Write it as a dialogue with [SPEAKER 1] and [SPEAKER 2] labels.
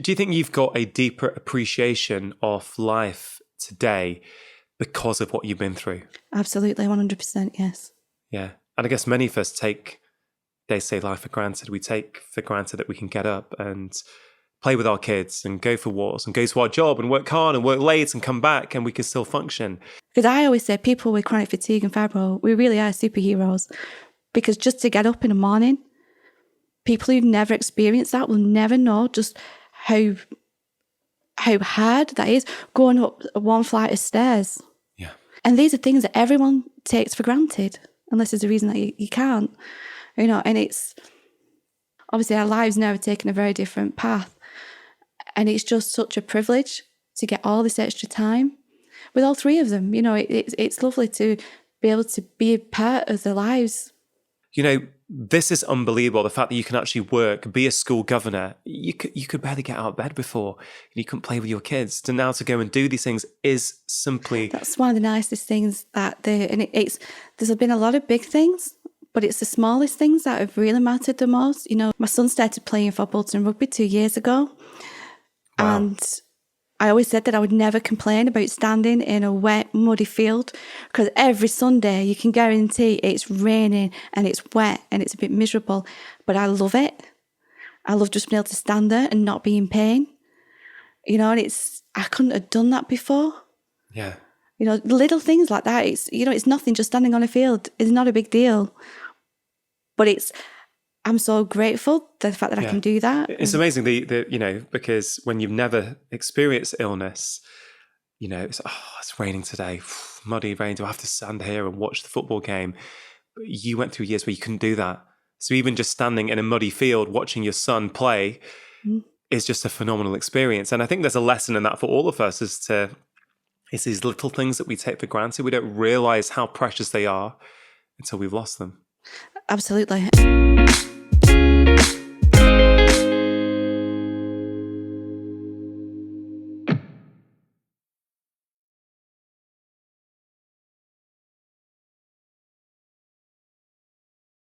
[SPEAKER 1] Do you think you've got a deeper appreciation of life today because of what you've been through?
[SPEAKER 2] Absolutely, 100%, yes.
[SPEAKER 1] Yeah. And I guess many of us take day-to-day life for granted. We take for granted that we can get up and play with our kids and go for walks and go to our job and work hard and work late and come back and we can still function.
[SPEAKER 2] Because I always say people with chronic fatigue and fibro, we really are superheroes. Because just to get up in the morning, people who've never experienced that will never know just how hard that is, going up one flight of stairs.
[SPEAKER 1] Yeah.
[SPEAKER 2] And these are things that everyone takes for granted, unless there's a reason that you can't. And it's obviously our lives now have taken a very different path. And it's just such a privilege to get all this extra time with all three of them. It's lovely to be able to be a part of their lives.
[SPEAKER 1] This is unbelievable. The fact that you can actually work, be a school governor. You could barely get out of bed before. You couldn't play with your kids. To now to go and do these things is simply...
[SPEAKER 2] That's one of the nicest things there's been a lot of big things, but it's the smallest things that have really mattered the most. My son started playing for Bolton Rugby 2 years ago.
[SPEAKER 1] Wow.
[SPEAKER 2] And I always said that I would never complain about standing in a wet, muddy field, because every Sunday you can guarantee it's raining and it's wet and it's a bit miserable. But I love it. I love just being able to stand there and not be in pain. And I couldn't have done that before.
[SPEAKER 1] Yeah.
[SPEAKER 2] Little things like that. It's nothing. Just standing on a field is not a big deal. But I'm so grateful for the fact that I can do that.
[SPEAKER 1] It's amazing, because when you've never experienced illness, it's raining today, muddy rain, do I have to stand here and watch the football game? But you went through years where you couldn't do that. So even just standing in a muddy field, watching your son play is just a phenomenal experience. And I think there's a lesson in that for all of us it's these little things that we take for granted. We don't realize how precious they are until we've lost them.
[SPEAKER 2] Absolutely.